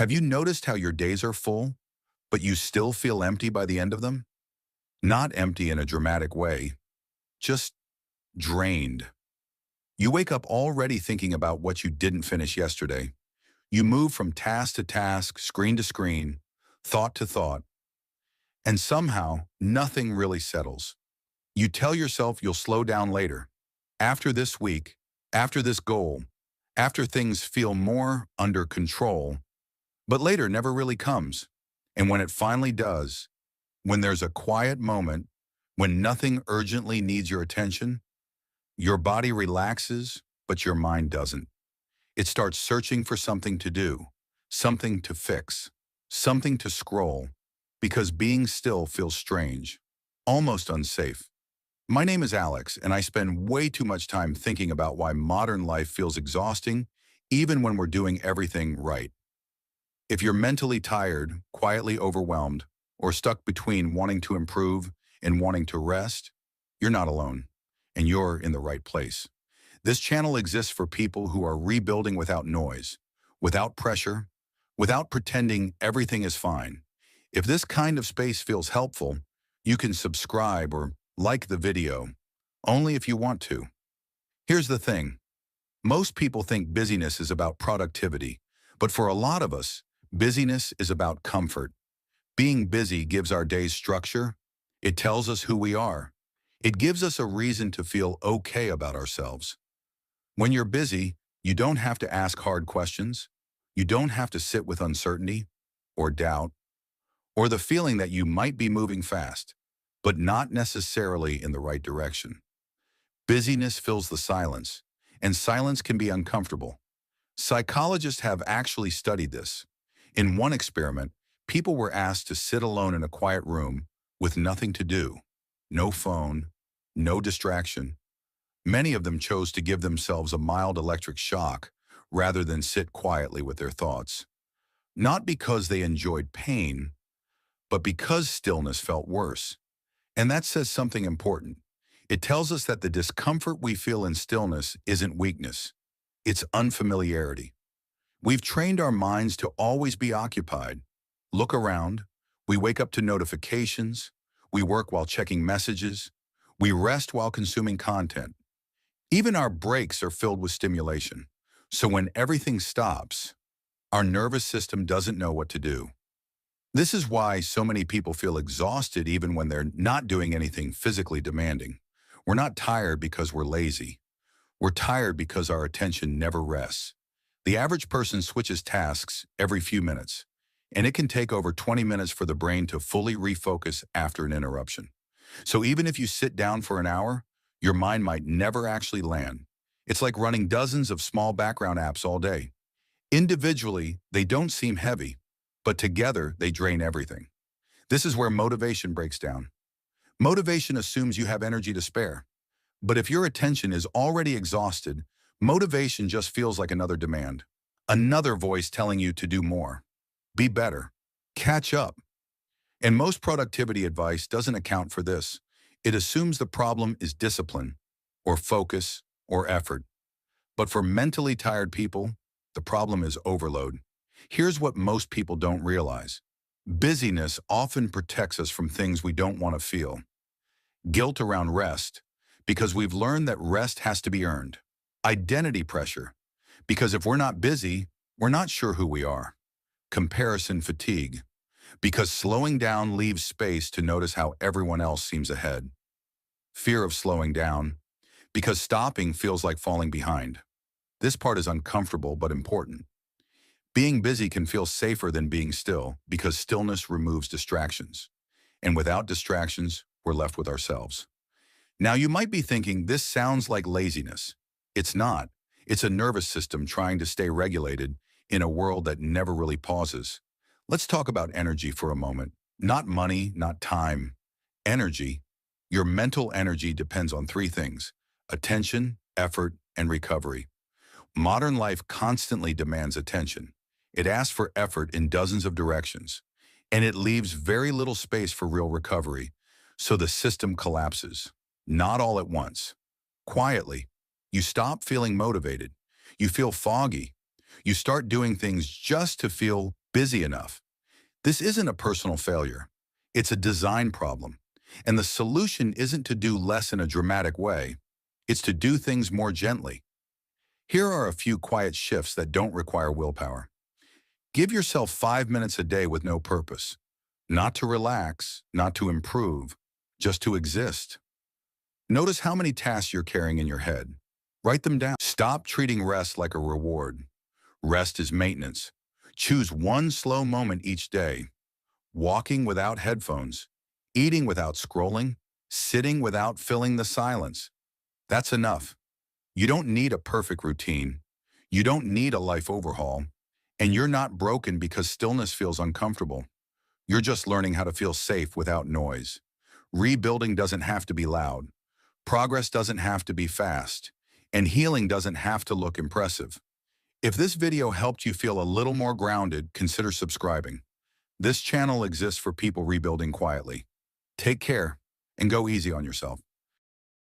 Have you noticed how your days are full, but you still feel empty by the end of them? Not empty in a dramatic way, just drained. You wake up already thinking about what you didn't finish yesterday. You move from task to task, screen to screen, thought to thought, and somehow nothing really settles. You tell yourself you'll slow down later, after this week, after this goal, after things feel more under control, but later never really comes. And when it finally does, when there's a quiet moment, when nothing urgently needs your attention, your body relaxes, but your mind doesn't. It starts searching for something to do, something to fix, something to scroll, because being still feels strange, almost unsafe. My name is Alex, and I spend way too much time thinking about why modern life feels exhausting, even when we're doing everything right. If you're mentally tired, quietly overwhelmed, or stuck between wanting to improve and wanting to rest, you're not alone, and you're in the right place. This channel exists for people who are rebuilding without noise, without pressure, without pretending everything is fine. If this kind of space feels helpful, you can subscribe or like the video, only if you want to. Here's the thing. Most people think busyness is about productivity, but for a lot of us, busyness is about comfort. Being busy gives our days structure. It tells us who we are. It gives us a reason to feel okay about ourselves. When you're busy, you don't have to ask hard questions. You don't have to sit with uncertainty or doubt or the feeling that you might be moving fast, but not necessarily in the right direction. Busyness fills the silence, and silence can be uncomfortable. Psychologists have actually studied this. In one experiment, people were asked to sit alone in a quiet room with nothing to do, no phone, no distraction. Many of them chose to give themselves a mild electric shock rather than sit quietly with their thoughts. Not because they enjoyed pain, but because stillness felt worse. And that says something important. It tells us that the discomfort we feel in stillness isn't weakness. It's unfamiliarity. We've trained our minds to always be occupied. Look around. We wake up to notifications. We work while checking messages. We rest while consuming content. Even our breaks are filled with stimulation. So when everything stops, our nervous system doesn't know what to do. This is why so many people feel exhausted even when they're not doing anything physically demanding. We're not tired because we're lazy. We're tired because our attention never rests. The average person switches tasks every few minutes, and it can take over 20 minutes for the brain to fully refocus after an interruption. So even if you sit down for an hour, your mind might never actually land. It's like running dozens of small background apps all day. Individually, they don't seem heavy, but together they drain everything. This is where motivation breaks down. Motivation assumes you have energy to spare. But if your attention is already exhausted, motivation just feels like another demand. Another voice telling you to do more, be better, catch up. And most productivity advice doesn't account for this. It assumes the problem is discipline, or focus, or effort. But for mentally tired people, the problem is overload. Here's what most people don't realize. Busyness often protects us from things we don't want to feel. Guilt around rest, because we've learned that rest has to be earned. Identity pressure, because if we're not busy, we're not sure who we are. Comparison fatigue, because slowing down leaves space to notice how everyone else seems ahead. Fear of slowing down, because stopping feels like falling behind. This part is uncomfortable but important. Being busy can feel safer than being still because stillness removes distractions. And without distractions, we're left with ourselves. Now you might be thinking this sounds like laziness. It's not. It's a nervous system trying to stay regulated in a world that never really pauses. Let's talk about energy for a moment. Not money, not time. Energy. Your mental energy depends on three things: attention, effort, and recovery. Modern life constantly demands attention. It asks for effort in dozens of directions, and it leaves very little space for real recovery, so the system collapses. Not all at once. Quietly. You stop feeling motivated. You feel foggy. You start doing things just to feel busy enough. This isn't a personal failure. It's a design problem. And the solution isn't to do less in a dramatic way. It's to do things more gently. Here are a few quiet shifts that don't require willpower. Give yourself 5 minutes a day with no purpose. Not to relax, not to improve, just to exist. Notice how many tasks you're carrying in your head. Write them down. Stop treating rest like a reward. Rest is maintenance. Choose one slow moment each day. Walking without headphones, eating without scrolling, sitting without filling the silence. That's enough. You don't need a perfect routine. You don't need a life overhaul. And you're not broken because stillness feels uncomfortable. You're just learning how to feel safe without noise. Rebuilding doesn't have to be loud. Progress doesn't have to be fast. And healing doesn't have to look impressive. If this video helped you feel a little more grounded, consider subscribing. This channel exists for people rebuilding quietly. Take care and go easy on yourself.